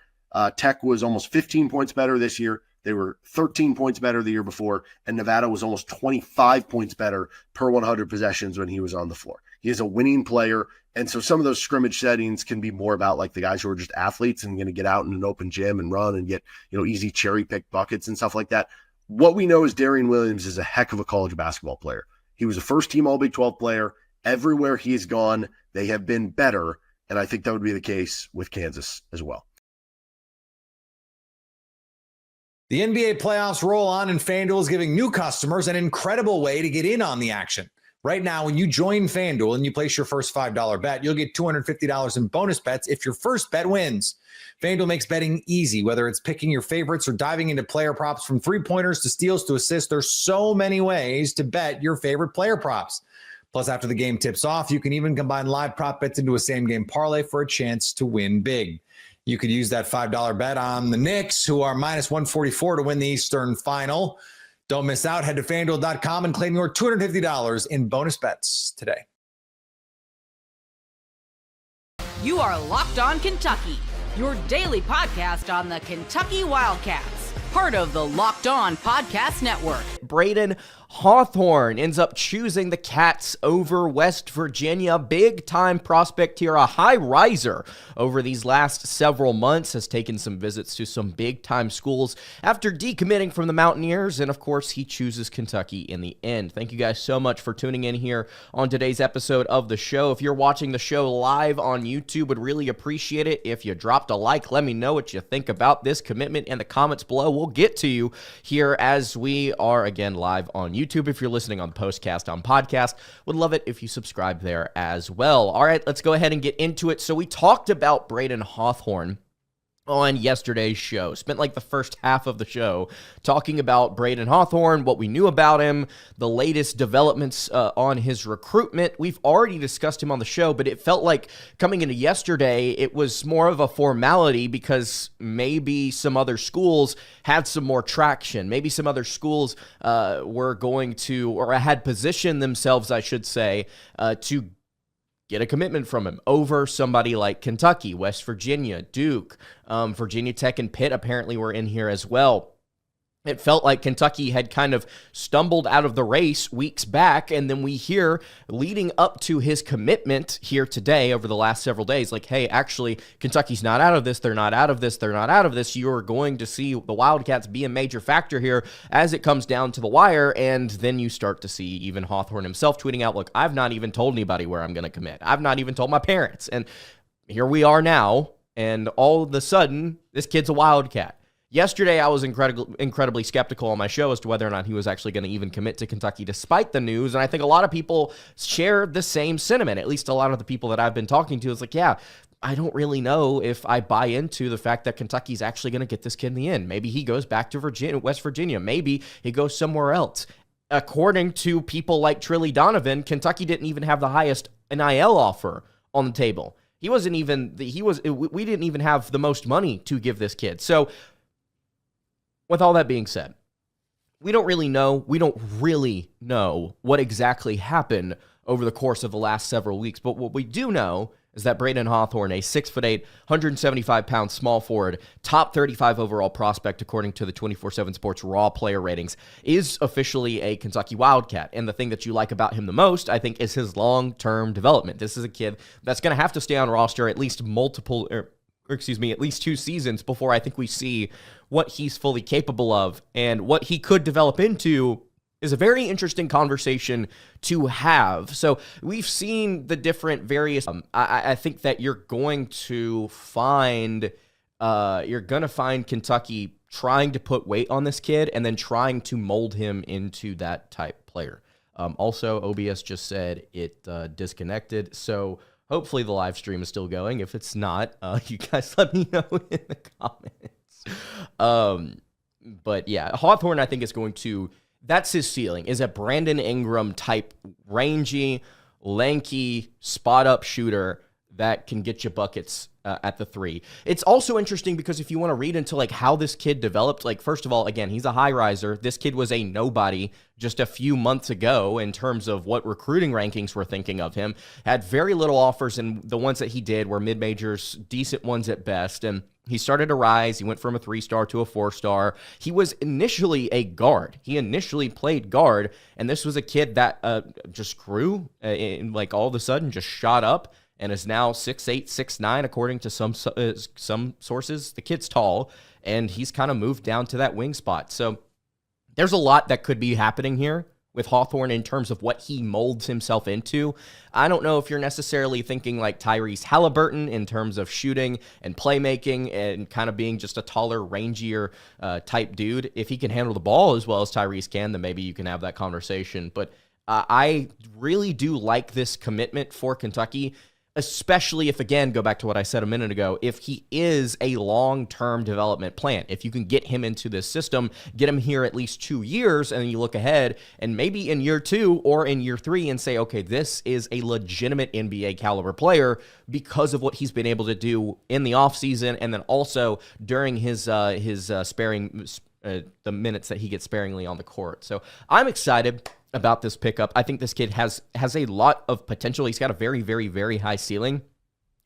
Tech was almost 15 points better this year. They were 13 points better the year before, and Nevada was almost 25 points better per 100 possessions when he was on the floor. He is a winning player, and so some of those scrimmage settings can be more about like the guys who are just athletes and going to get out in an open gym and run and get, easy cherry-picked buckets and stuff like that. What we know is Darian Williams is a heck of a college basketball player. He was a first-team All-Big 12 player. Everywhere he's gone, they have been better, and I think that would be the case with Kansas as well. The NBA playoffs roll on, and FanDuel is giving new customers an incredible way to get in on the action. Right now, when you join FanDuel and you place your first $5 bet, you'll get $250 in bonus bets if your first bet wins. FanDuel makes betting easy, whether it's picking your favorites or diving into player props, from three-pointers to steals to assists. There's so many ways to bet your favorite player props. Plus, after the game tips off, you can even combine live prop bets into a same-game parlay for a chance to win big. You could use that $5 bet on the Knicks, who are minus 144 to win the Eastern Final. Don't miss out. Head to FanDuel.com and claim your $250 in bonus bets today. You are Locked On Kentucky, your daily podcast on the Kentucky Wildcats, part of the Locked On Podcast Network. Braden Hawthorne ends up choosing the Cats over West Virginia. Big time prospect here, a high riser over these last several months, has taken some visits to some big time schools after decommitting from the Mountaineers. And of course, he chooses Kentucky in the end. Thank you guys so much for tuning in here on today's episode of the show. If you're watching the show live on YouTube, would really appreciate it if you dropped a like. Let me know what you think about this commitment in the comments below. We'll get to you here as we are again live on YouTube. If you're listening on postcast on podcast, would love it if you subscribe there as well. All right, let's go ahead and get into it. So we talked about Braden Hawthorne on yesterday's show. Spent like the first half of the show talking about Braden Hawthorne, what we knew about him, the latest developments on his recruitment. We've already discussed him on the show, but it felt like coming into yesterday, it was more of a formality because maybe some other schools had some more traction. Maybe some other schools were going to, or had positioned themselves, I should say, to get a commitment from him over somebody like Kentucky, West Virginia, Duke, Virginia Tech, and Pitt apparently were in here as well. It felt like Kentucky had kind of stumbled out of the race weeks back, and then we hear leading up to his commitment here today over the last several days, like, hey, actually, Kentucky's not out of this, they're not out of this, they're not out of this. You're going to see the Wildcats be a major factor here as it comes down to the wire, and then you start to see even Hawthorne himself tweeting out, look, I've not even told anybody where I'm going to commit. I've not even told my parents. And here we are now, and all of a sudden, this kid's a Wildcat. Yesterday, I was incredibly skeptical on my show as to whether or not he was actually going to even commit to Kentucky despite the news, and I think a lot of people share the same sentiment. At least a lot of the people that I've been talking to is like, yeah, I don't really know if I buy into the fact that Kentucky's actually going to get this kid in the end. Maybe he goes back to West Virginia. Maybe he goes somewhere else. According to people like Trilly Donovan, Kentucky didn't even have the highest NIL offer on the table. We didn't even have the most money to give this kid. So, with all that being said, we don't really know what exactly happened over the course of the last several weeks. But what we do know is that Braden Hawthorne, a 6'8", 175-pound small forward, top 35 overall prospect according to the 24/7 Sports Raw player ratings, is officially a Kentucky Wildcat. And the thing that you like about him the most, I think, is his long-term development. This is a kid that's going to have to stay on roster at least at least 2 seasons before I think we see what he's fully capable of and what he could develop into is a very interesting conversation to have. So we've seen the different various. I think that you're going to find Kentucky trying to put weight on this kid and then trying to mold him into that type player. Also, OBS just said it disconnected. So hopefully the live stream is still going. If it's not, you guys let me know in the comments. But yeah, Hawthorne, I think, is going to. That's his ceiling, is a Brandon Ingram type rangy, lanky, spot-up shooter that can get you buckets at the 3. It's also interesting because if you want to read into like how this kid developed, like first of all, again, he's a high riser. This kid was a nobody just a few months ago in terms of what recruiting rankings were thinking of him. Had very little offers, and the ones that he did were mid-majors, decent ones at best, and he started to rise. He went from a 3-star to a 4-star. He was initially a guard. He initially played guard, and this was a kid that just grew and like all of a sudden just shot up and is now 6'8", 6'9", according to some sources. The kid's tall, and he's kind of moved down to that wing spot. So there's a lot that could be happening here with Hawthorne in terms of what he molds himself into. I don't know if you're necessarily thinking like Tyrese Halliburton in terms of shooting and playmaking and kind of being just a taller, rangier type dude. If he can handle the ball as well as Tyrese can, then maybe you can have that conversation. But I really do like this commitment for Kentucky, especially if, again, go back to what I said a minute ago, if he is a long-term development plan. If you can get him into this system, get him here at least 2 years, and then you look ahead and maybe in year 2 or in year 3 and say, okay, this is a legitimate NBA caliber player because of what he's been able to do in the offseason and then also during his sparing the minutes that he gets sparingly on the court. So I'm excited about this pickup. I think this kid has a lot of potential. He's got a very, very, very high ceiling.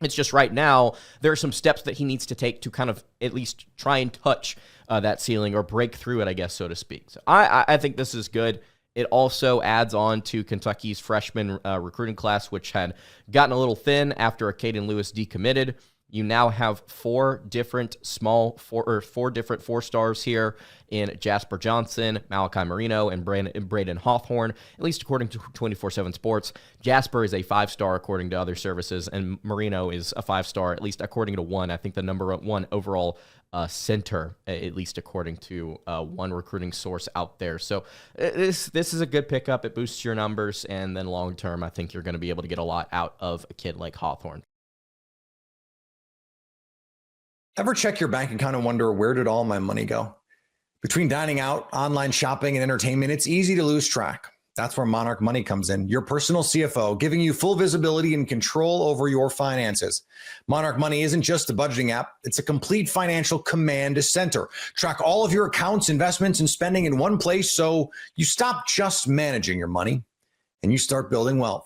It's just right now, there are some steps that he needs to take to kind of at least try and touch that ceiling or break through it, I guess, so to speak. So I think this is good. It also adds on to Kentucky's freshman recruiting class, which had gotten a little thin after Caden Lewis decommitted. You now have four different 4-stars here in Jasper Johnson, Malachi Marino, and Braden Hawthorne, at least according to 24/7 Sports. Jasper is a 5-star according to other services, and Marino is a 5-star, at least according to one. I think the number 1 overall center, at least according to one recruiting source out there. So this is a good pickup. It boosts your numbers, and then long term, I think you're going to be able to get a lot out of a kid like Hawthorne. Ever check your bank account and wonder, where did all my money go? Between dining out, online shopping, and entertainment, it's easy to lose track. That's where Monarch Money comes in, your personal CFO, giving you full visibility and control over your finances. Monarch Money isn't just a budgeting app. It's a complete financial command center. Track all of your accounts, investments, and spending in one place so you stop just managing your money and you start building wealth.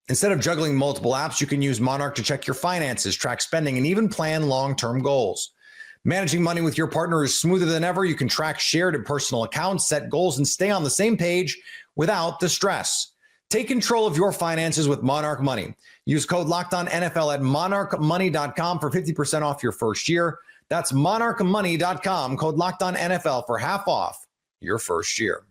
Instead of juggling multiple apps, you can use Monarch to check your finances, track spending, and even plan long-term goals. Managing money with your partner is smoother than ever. You can track shared and personal accounts, set goals, and stay on the same page without the stress. Take control of your finances with Monarch Money. Use code LOCKEDONNFL at monarchmoney.com for 50% off your first year. That's monarchmoney.com, code LOCKEDONNFL for half off your first year.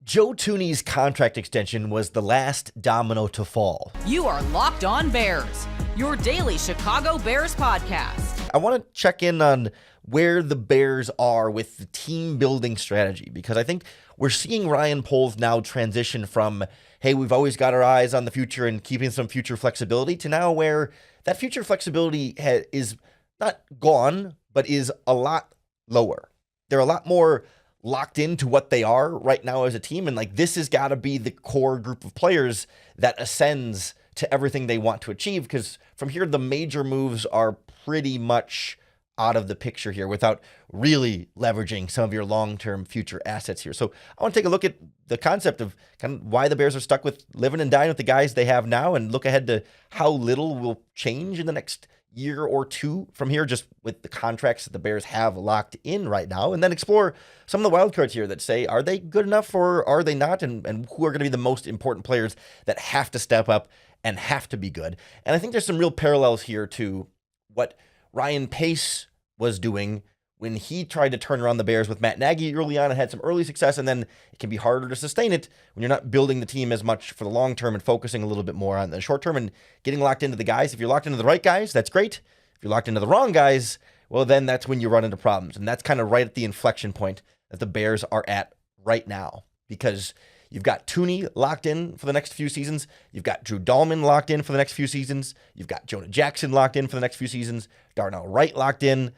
Joe Thuney's contract extension was the last domino to fall. You are Locked On Bears, your daily Chicago Bears podcast. I want to check in on where the Bears are with the team building strategy, because I think we're seeing Ryan Poles now transition from, hey, we've always got our eyes on the future and keeping some future flexibility, to now where that future flexibility is not gone, but is a lot lower. They're a lot more locked into what they are right now as a team. And like, this has got to be the core group of players that ascends to everything they want to achieve. Because from here, the major moves are pretty much out of the picture here without really leveraging some of your long-term future assets here. So I want to take a look at the concept of kind of why the Bears are stuck with living and dying with the guys they have now, and look ahead to how little will change in the next year or two from here, just with the contracts that the Bears have locked in right now, and then explore some of the wild cards here that say, are they good enough or are they not? And who are going to be the most important players that have to step up and have to be good. And I think there's some real parallels here to what Ryan Pace was doing when he tried to turn around the Bears with Matt Nagy early on and had some early success, and then it can be harder to sustain it when you're not building the team as much for the long term and focusing a little bit more on the short term and getting locked into the guys. If you're locked into the right guys, that's great. If you're locked into the wrong guys, well, then that's when you run into problems. And that's kind of right at the inflection point that the Bears are at right now, because you've got Tooney locked in for the next few seasons. You've got Drew Dahlman locked in for the next few seasons. You've got Jonah Jackson locked in for the next few seasons. Darnell Wright locked in.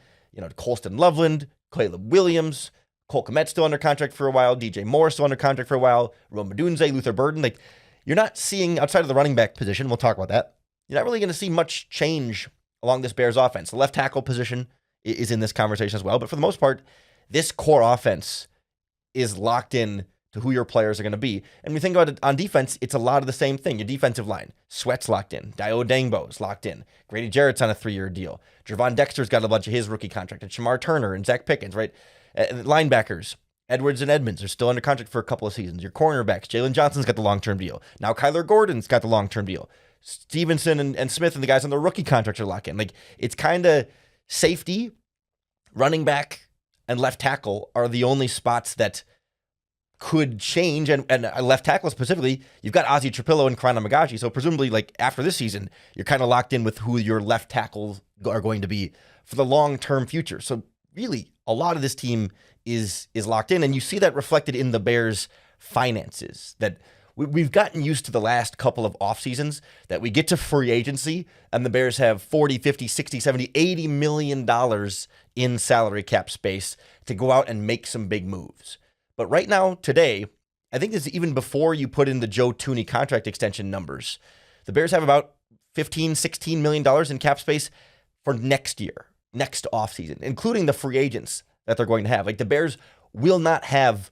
Colston Loveland, Caleb Williams, Cole Kmet still under contract for a while. DJ Moore still under contract for a while. Rome Odunze, Luther Burden. You're not seeing, outside of the running back position, we'll talk about that, you're not really going to see much change along this Bears offense. The left tackle position is in this conversation as well. But for the most part, this core offense is locked in to who your players are going to be. And when you think about it on defense, it's a lot of the same thing. Your defensive line, Sweat's locked in. Dio Dangbo's locked in. Grady Jarrett's on a 3-year deal. Jervon Dexter's got a bunch of his rookie contract. And Shamar Turner and Zach Pickens, right? Linebackers, Edwards and Edmonds are still under contract for a couple of seasons. Your cornerbacks, Jalen Johnson's got the long-term deal. Now Kyler Gordon's got the long-term deal. Stevenson and Smith and the guys on the rookie contracts are locked in. It's kind of safety, running back, and left tackle are the only spots that could change, and left tackle specifically, you've got Ozzie Trapillo and Karana Magashi, so presumably after this season, you're kind of locked in with who your left tackles are going to be for the long-term future. So really, a lot of this team is locked in, and you see that reflected in the Bears' finances, that we've gotten used to the last couple of off seasons that we get to free agency and the Bears have 40, 50, 60, 70, $80 million in salary cap space to go out and make some big moves. But right now, today, I think this is even before you put in the Joe Tooney contract extension numbers. The Bears have about $15, $16 million in cap space for next year, next offseason, including the free agents that they're going to have. The Bears will not have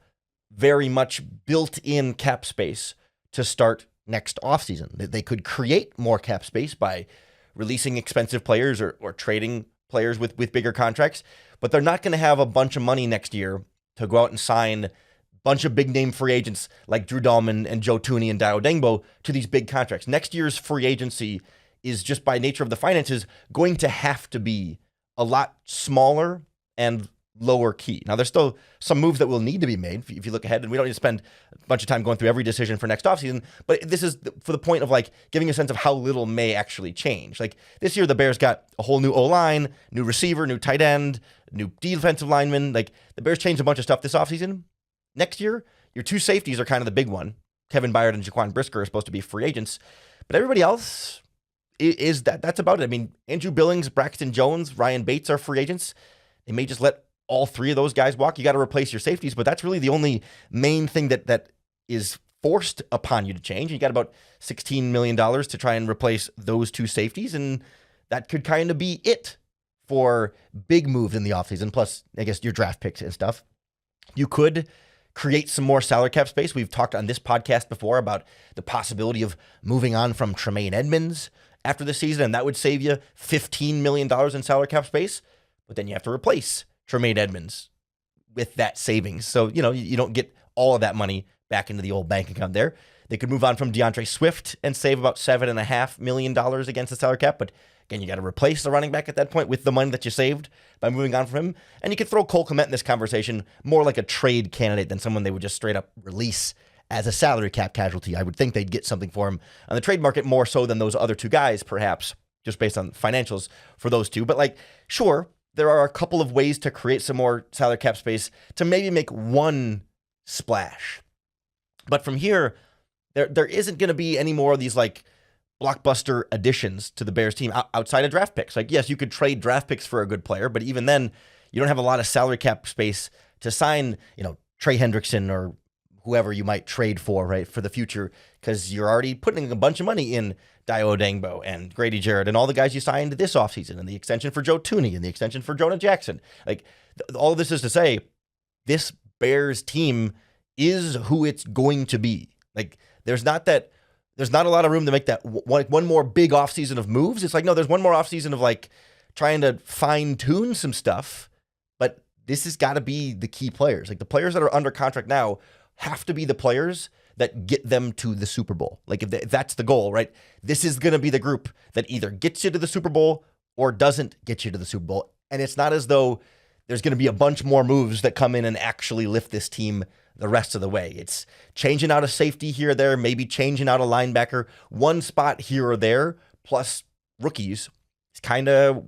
very much built-in cap space to start next offseason. They could create more cap space by releasing expensive players or trading players with bigger contracts, but they're not going to have a bunch of money next year to go out and sign a bunch of big-name free agents like Drew Dahlman and Joe Tooney and Dio Dangbo to these big contracts. Next year's free agency is just by nature of the finances going to have to be a lot smaller and lower key. Now, there's still some moves that will need to be made if you look ahead, and we don't need to spend a bunch of time going through every decision for next offseason, but this is for the point of giving a sense of how little may actually change. This year, the Bears got a whole new O-line, new receiver, new tight end, new defensive lineman. The Bears changed a bunch of stuff this offseason. Next year, your two safeties are kind of the big one. Kevin Byard and Jaquan Brisker are supposed to be free agents, but everybody else is that's about it. I mean, Andrew Billings, Braxton Jones, Ryan Bates are free agents. They may just let all three of those guys walk. You got to replace your safeties, but that's really the only main thing that is forced upon you to change. You got about $16 million to try and replace those two safeties, and that could kind of be it for big moves in the offseason, plus, I guess, your draft picks and stuff. You could create some more salary cap space. We've talked on this podcast before about the possibility of moving on from Tremaine Edmonds after the season, and that would save you $15 million in salary cap space, but then you have to replace Tremaine Edmonds with that savings. So, you don't get all of that money back into the old bank account there. They could move on from DeAndre Swift and save about $7.5 million against the salary cap, but again, you got to replace the running back at that point with the money that you saved by moving on from him. And you could throw Cole Kmet in this conversation more like a trade candidate than someone they would just straight up release as a salary cap casualty. I would think they'd get something for him on the trade market more so than those other two guys, perhaps, just based on financials for those two. But sure, there are a couple of ways to create some more salary cap space to maybe make one splash. But from here, there isn't going to be any more of these blockbuster additions to the Bears team outside of draft picks. Yes, you could trade draft picks for a good player, but even then, you don't have a lot of salary cap space to sign, Trey Hendrickson or whoever you might trade for, right, for the future, because you're already putting a bunch of money in Dio Dangbo and Grady Jarrett and all the guys you signed this offseason, and the extension for Joe Tooney and the extension for Jonah Jackson. All of this is to say, this Bears team is who it's going to be. There's not a lot of room to make that one more big offseason of moves. It's no, there's one more offseason of trying to fine tune some stuff, but this has got to be the key players. The players that are under contract now have to be the players that get them to the Super Bowl. If that's the goal, right? This is going to be the group that either gets you to the Super Bowl or doesn't get you to the Super Bowl. And it's not as though there's going to be a bunch more moves that come in and actually lift this team the rest of the way. It's changing out a safety here or there, maybe changing out a linebacker, one spot here or there, plus rookies. It's kind of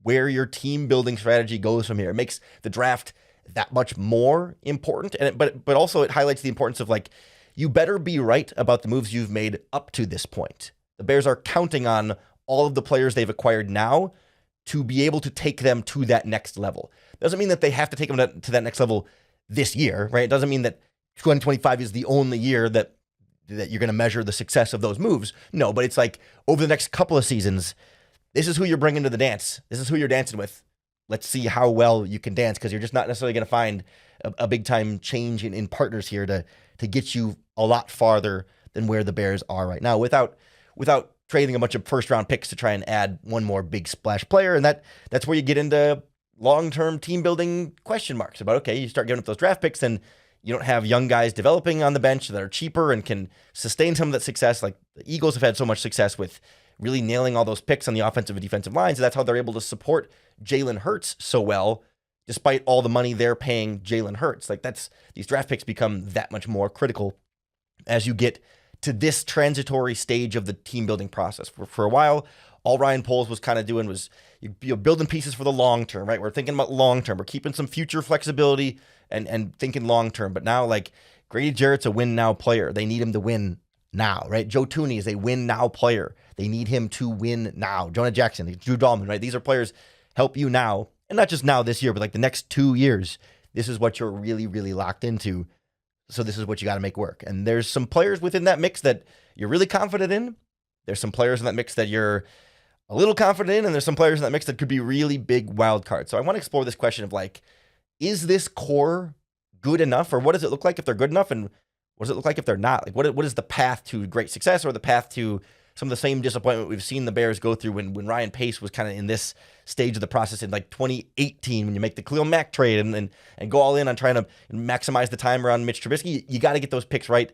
where your team building strategy goes from here. It makes the draft that much more important, and but also it highlights the importance of, like, you better be right about the moves you've made up to this point. The Bears are counting on all of the players they've acquired now to be able to take them to that next level. Doesn't mean that they have to take them to that next level this year, right? It doesn't mean that 2025 is the only year that you're going to measure the success of those moves. No, but it's like over the next couple of seasons, this is who you're bringing to the dance. This is who you're dancing with. Let's see how well you can dance, because you're just not necessarily going to find a big time change in partners here to get you a lot farther than where the Bears are right now without trading a bunch of first round picks to try and add one more big splash player. And that's where you get into long-term team building question marks about, okay, you start giving up those draft picks and you don't have young guys developing on the bench that are cheaper and can sustain some of that success. Like the Eagles have had so much success with really nailing all those picks on the offensive and defensive lines. And that's how they're able to support Jalen Hurts so well, despite all the money they're paying Jalen Hurts. Like these draft picks become that much more critical as you get to this transitory stage of the team building process. For a while, all Ryan Poles was kind of doing was you're building pieces for the long term, right? We're thinking about long term. We're keeping some future flexibility and thinking long term. But now, like, Grady Jarrett's a win now player. They need him to win now, right? Joe Tooney is a win now player. They need him to win now. Jonah Jackson, Drew Dahlman, right? These are players help you now, and not just now this year, but like the next 2 years. This is what you're really, really locked into. So this is what you got to make work. And there's some players within that mix that you're really confident in. There's some players in that mix that you're a little confident in, and there's some players in that mix that could be really big wild cards. So I want to explore this question of, like, is this core good enough, or what does it look like if they're good enough, and what does it look like if they're not? Like, what is the path to great success, or the path to some of the same disappointment we've seen the Bears go through when Ryan Pace was kind of in this stage of the process in like 2018, when you make the Khalil Mack trade and go all in on trying to maximize the time around Mitch Trubisky? You got to get those picks right